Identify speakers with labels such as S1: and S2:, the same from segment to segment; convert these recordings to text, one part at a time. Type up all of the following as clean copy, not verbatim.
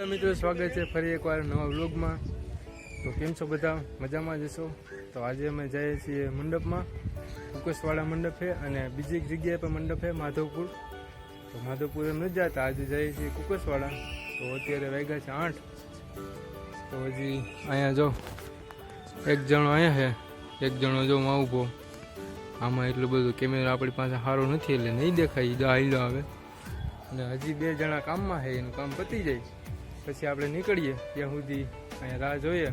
S1: મિત્રો સ્વાગત છે ફરી એકવાર નવા વ્લોગમાં। તો કેમ છો બધા? મજામાં જશો? તો આજે અમે જઈએ છીએ મંડપમાં, કુકસવાડા મંડપ છે અને બીજી એક જગ્યાએ પણ મંડપ છે માધવપુર। તો માધવપુર એમ નથી જતા, આજે જઈએ છીએ કુકસવાડા। તો અત્યારે વાગ્યા છે 8। તો હજી અહીંયા જો એક જણો અહીંયા છે, એક જણો જો માં ઊભો। આમાં એટલું બધું કેમેરા આપણી પાસે સારો નથી એટલે નહીં દેખાય, જો હાઈલો આવે। અને હજી 2 જણા કામમાં છે, એનું કામ પતી જાય પછી આપણે નીકળીએ। ત્યાં સુધી અહીંયા રાહ જોઈએ,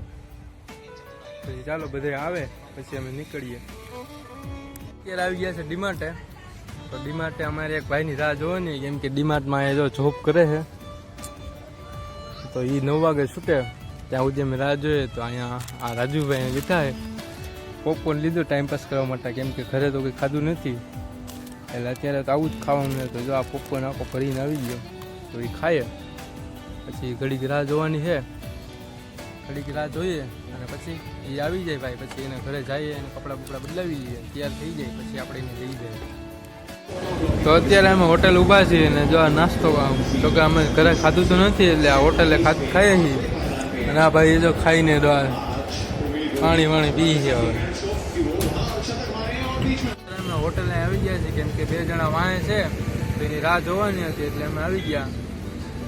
S1: પછી ચાલો બધે આવે પછી અમે નીકળીએ। અત્યારે આવી ગયા છે ડીમાર્ટે। તો ડીમાર્ટે અમારે એક ભાઈની રાહ જોવાની, કેમ કે ડીમાર્ટમાં એ જો જોબ કરે છે, તો એ 9 વાગે છૂટે, ત્યાં સુધી અમે રાહ જોઈએ। તો અહીંયા આ રાજુભાઈ લીધા છે પોપકોર્ન, લીધું ટાઈમપાસ કરવા માટે, કેમ કે ઘરે તો કંઈ ખાધું નથી એટલે અત્યારે તો આવું જ ખાવાનું છે। તો જો આ પોપકોર્ન આખો ભરીને આવી ગયો, તો એ ખાઈએ પછી ઘડીક રાહ જોવાની છે, ઘડીક રાહ જોઈએ અને પછી એ આવી જાય ભાઈ, પછી એને ઘરે જઈએ અને કપડાં બપડા બદલાવી લઈએ, તૈયાર થઈ જાય પછી આપણે એને લઈ જઈએ। તો અત્યારે અમે હોટેલ ઊભા છીએ અને જો આ નાસ્તો, તો કે અમે ઘરે ખાધું તો નથી એટલે આ હોટેલે ખાઈએ છીએ। અને આ ભાઈ જો ખાઈને પાણી વાણી પી છે। હવે અમે હોટેલે આવી ગયા છીએ, કેમ કે 2 જણા વાંહે છે તો એની રાહ જોવાની હતી એટલે અમે આવી ગયા।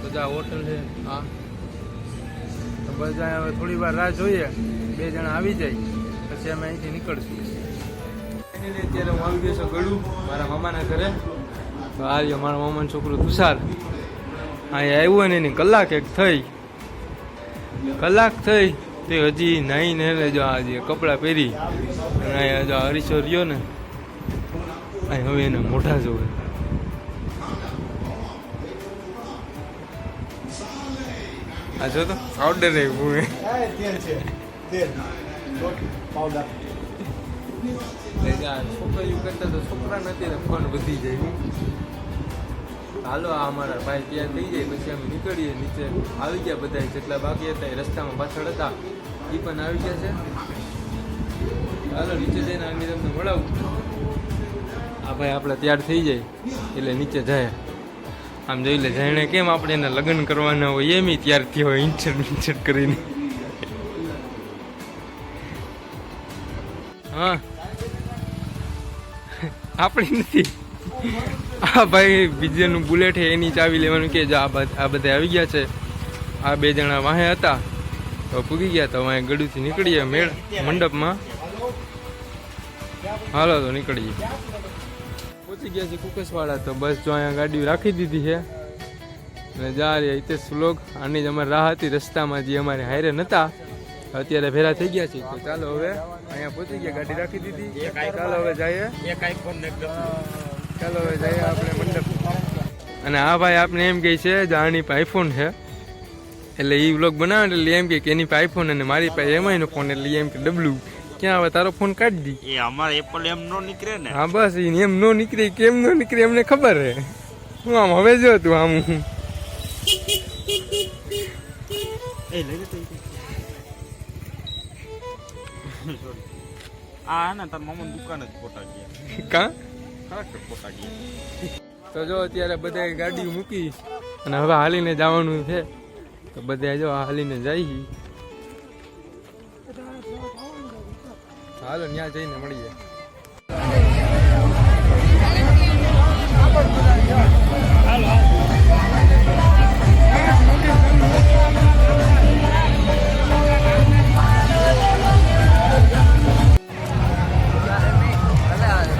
S1: બધા હોટલ છે હા, તો બધા હવે થોડી વાર રાહ જોઈએ, 2 જણા આવી જાય પછી અમે અહીંથી નીકળશું। અત્યારે હું આવી ગયો છું ગળું મારા મામાના ઘરે। તો આવ્યો મારા મામાનો છોકરો તુષાર, અહીંયા આવ્યો ને એની કલાક થઈ તે હજી નાહીને જો આજે કપડાં પહેરી અને અહીંયા જો હરીશો રહ્યો ને, અહીં હવે એને મોઢા જોવે। આ જો તો પાવડર આવ્યું છોકરીઓ કરતા તો છોકરા નથી, ફોન વધી જાય। હાલો આ અમારા ભાઈ તૈયાર થઈ જાય પછી અમે નીકળીએ। નીચે આવી ગયા બધા, જેટલા બાકી હતા એ રસ્તામાં પાછળ હતા એ પણ આવી ગયા છે। હાલો નીચે જઈને અમે તમને મળાવું। આ ભાઈ આપણે તૈયાર થઈ જાય એટલે નીચે જાય, આમ જોઈ લે જાણે કેમ આપણે એને લગ્ન કરવાના હોય એમ તૈયાર થયો હોય ઇન્ચર કરીને। હા આપણી નથી, આ ભાઈ બીજાનું બુલેટ છે એની ચાવી લેવાનું કે આ બધા આવી ગયા છે। આ 2 જણા વાહે હતા તો પૂગી ગયા, તો વાંહે ગળુથી નીકળીએ મેળ મંડપમાં। હાલો તો નીકળીએ, પહોંચી ગયા છે કુકસવાડા। તો બસ જો અહીંયા ગાડી રાખી દીધી છે અને જા રહ્યા હિતેશ વ્લોગ। આની જ અમારી રાહ હતી રસ્તામાં, જે અમારે હારે નહોતા, અત્યારે ભેરા થઈ ગયા છે। તો ચાલો હવે અહીંયા પહોંચી ગયા, ગાડી રાખી દીધી, ચાલો હવે જઈએ, ચાલો હવે જઈએ આપણે મંડપ। અને આ ભાઈ આપણે એમ કહે છે આની પાસે આઈફોન છે એટલે એ વ્લોગ બનાવે એટલે એમ કે એની પાસે આઈફોન અને મારી પાસે એમાંયનો ફોન, એટલે એમ કે ડબલું ક્યાં હવે તારો ફોન કાઢી દી,
S2: એ અમારે એપલ એમ નો નીકળે ને।
S1: હા બસ એમ નો નીકળે, કેમ નો નીકળે એમને ખબર હે। હું આમ હવે જો તું આમ
S2: આ ને તાર મામા દુકાન જ ફોટા ગયા
S1: કા
S2: ખરેખર ફોટા ગયા।
S1: તો જો અત્યારે બધા ગાડી મૂકી અને હવે હાલીને જવાનું છે, તો બધા જો હાલીને જાય। હાલો ત્યાં જઈને મળીએ।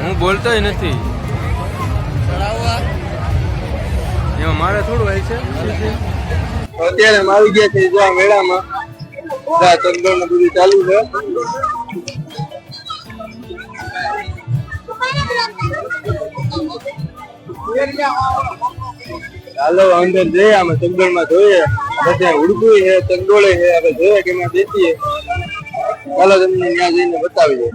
S1: હું બોલતોય નથી એમાં, મારે થોડું હોય છે। અત્યારે અમે આવી ગયા છે જો આ મેળામાં, ચંદ્ર ને બધું ચાલુ છે। ચાલો અંદર જઈએ, અમે ચંદોળ માં જોઈએ, બધા ઉડકું છે ચંદોળે છે, હવે જોઈએ કે એમાં બેસીએ। ચાલો તમને ત્યાં જઈને બતાવી દઈએ।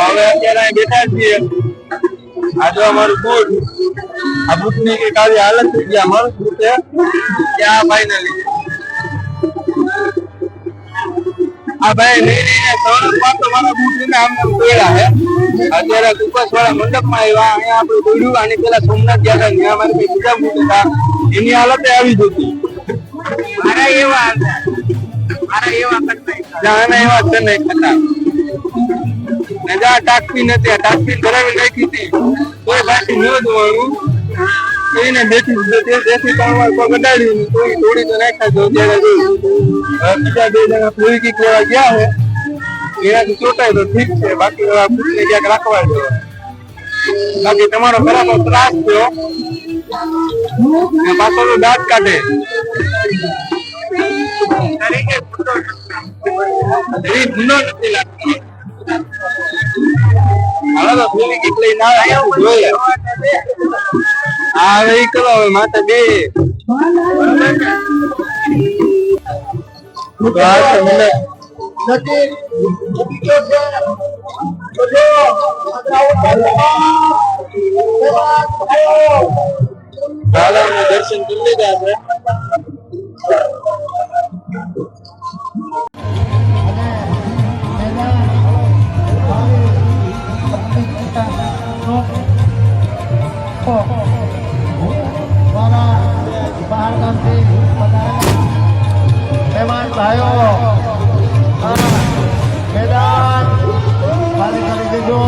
S1: હવે અત્યારે બેઠા છીએ
S3: આ જો અમારું બૂટ, આ બૂટની કઈક આવી હાલત થઈ ગઈ. અમારું બૂટ છે ત્યાં ફાઇનલી આ ભાઈ નહીં ત્રણ તો મારા બૂટ લઈને આમ તોડ્યા છે. અત્યારે કુકસવાળા મંડપમાં આવ્યા. અહીંયા આપણે દોડ્યું. આની પેલા સોમનાથ ગયા હતા, ત્યાં મારે કઈ બીજા બૂટ હતા, એની હાલત આવી જતી. મારા એવા કરતા નહીં ખતા. ટાકપી નથી, આ ટાકપી કરાવી નાખી હતી કોઈ પાછી ન જોવાનું એને દેખી 3 વાર પગ અડાડ્યું થોડી તો નાખ્યા જો ત્યારે જોયું. બીજા 2 જણા ફ્રી કિક લેવા ગયા છે, એનાથી ચોટાય તો ઠીક છે, બાકી ફૂટને ક્યાંક રાખવા દો. બાકી તમારો ખરાબ ત્રાસ થયો પાછો તો દાંત કાઢે. ભૂંડો નથી લાગતો. હાલો તો ફ્રી કિક લઈને આવે જોઈએ. આ હવે કરો હવે માથે બે દર્શન કરી લીધા છે.
S4: મહેમાન ભાઈઓ મેદાન ખાલી કરી દેજો.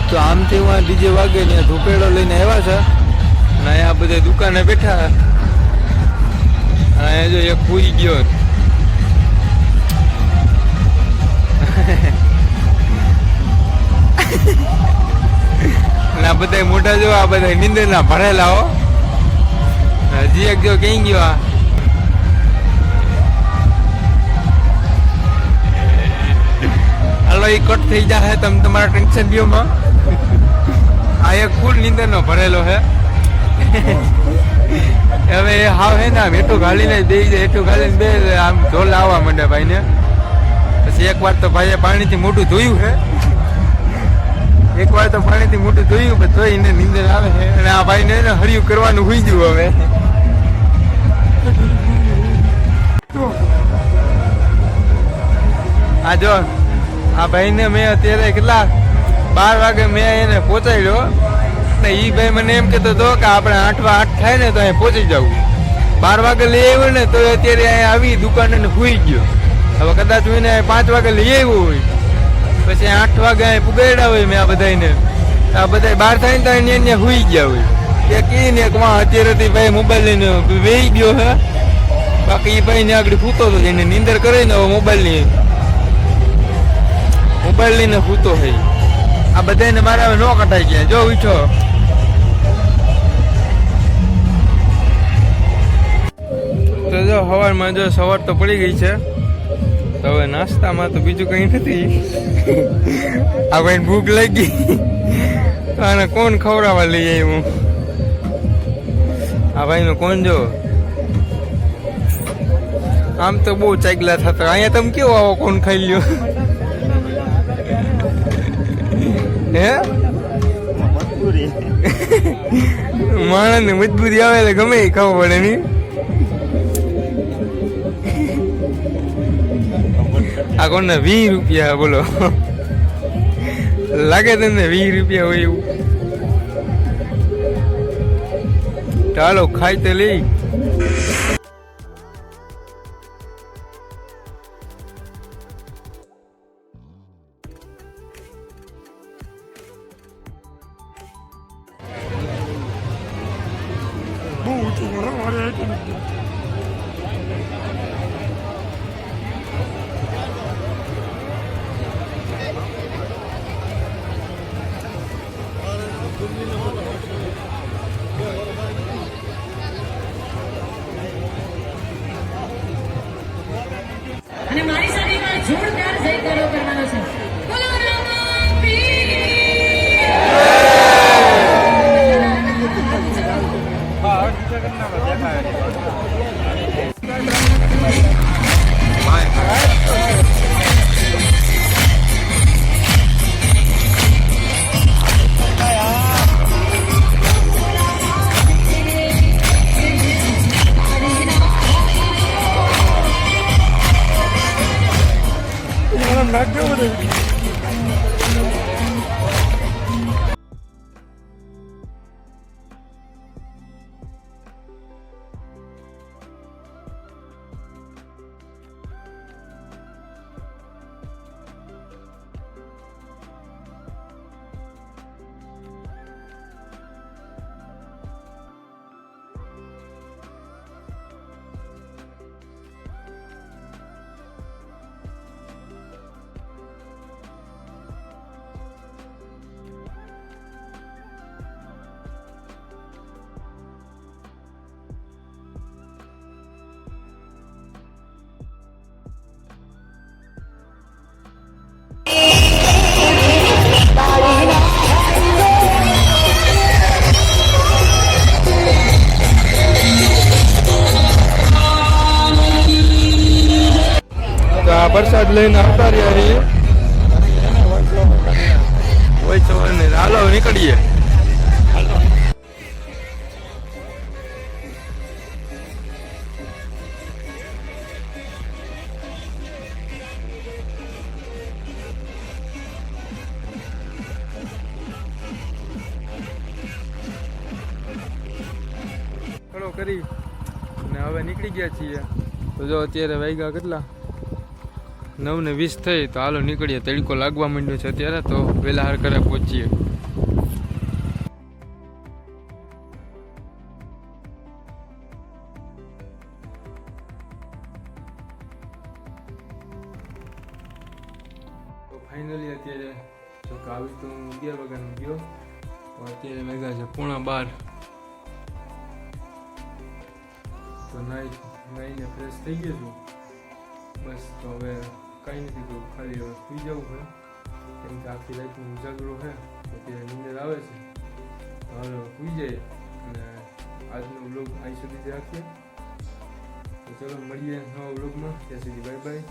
S3: તો આમથી હું ડીજે વાગે ને ધૂપેડો લઈને આવ્યા છે અને અહીંયા બધા દુકાને બેઠા. અહીંયા જો એક પૂરી ગયો અને આ બધા મોટા જો આ બધા નીંદર ના ભરેલા હો. હજી એક જો કઈ ગયો આ હાલો એ કટ થઈ જાય તમે તમારા ટેન્શન લ્યોમાં. આ એક ફૂલ નીંદર નો ભરેલો હે. હવે હાવ હે ને આમ એટલું ઘાલીને બે જાય, એટલું ઘાલીને બે આમ ઢોલ આવવા માંડે ભાઈ ને. પછી એક વાર તો ભાઈએ પાણીથી મોઢું ધોયું હે, એક વાર તો પાણીથી મોઢું ધોયું પણ તોય એને નીંદર આવે છે. અને આ ભાઈ ને હરિયું કરવાનું હોઈ ગયું હવે.
S1: આ જો આ ભાઈને મેં અત્યારે કેટલા 12 વાગે મેં એને પહોંચાડ્યો ને એ ભાઈ મને એમ કહેતો હતો કે આપણે 8 થાય ને તો અહીં પહોંચી જવું. 12 વાગે લઈ આવ્યો ને તો અત્યારે અહીંયા આવી દુકાને સુઈ ગયો. હવે કદાચ હું એને 5 વાગે લઈ આવ્યો હોય પછી 8 વાગે અહીં પુગાડ્યા હોય મેં આ બધાને આ બધા 12 થાય ને તો અહીંયા સુઈ ગયા હોય કે કહીને અત્યારેથી ભાઈ મોબાઈલ લઈને વેઈ ગયો હે. બાકી એ ભાઈ ને આગળ સૂતો હતો એને નીંદર કરીને હવે મોબાઈલ લઈને સૂતો હોય. આ બધાને મારા હવે ન કટાઈ ગયા. જો ઉઠો તો જો સવારમાં જો સવાર તો પડી ગઈ છે તો હવે નાસ્તામાં તો બીજું કઈ નથી. આ ભાઈ ભૂખ લાગી આને કોણ ખવડાવવા લઈ આવ્યું. આ ભાઈ નું કોણ જો આમ તો બહુ ચાગલા થતા. અહીંયા તમે કેવો આવો કોણ ખાઈ લ્યો હે માણસ ને મજબૂરી આવે એટલે ગમે એ ખાવું પડે ની. આ કોણ 20 રૂપિયા બોલો લાગે તમને 20 રૂપિયા હોય એવું. ચાલો ખાઈ તો લઈ.
S5: અને મારી સાથે જોરદાર જયકારો કરવાનો છે. બોલો
S1: પ્રસાદ લઈને આવતા રહ્યા છીએ. હોય સવાર ને હાલો નીકળીએ. ખડો કરી ને હવે નીકળી ગયા છીએ. તો જો અત્યારે વાગ્યા કેટલા 9:20 થઈ. તો હાલો નીકળીએ. તડકો લાગવા માંડ્યો છે અત્યારે તો વહેલા હાર કરે પહોંચીએ. તો ફાઇનલી અત્યારે જો કે આવી તો હું 11 વાગ્યાનો ગયો. તો અત્યારે વાગ્યા છે 11:30. તો નાઈને ફ્રેશ થઈ ગયો છું. બસ તો હવે કંઈ નથી કહું, ખાલી હવે સુઈ જવું છે કેમ કે આખી રાતનો ઉજાગરો છે તો ત્યારે નીંદર આવે છે. તો હવે સુઈ જાય અને આજનો વ્લોગ અહીં સુધી જ રાખીએ. તો ચલો મળીએ નવા વ્લોગમાં. ત્યાં સુધી બાય બાય.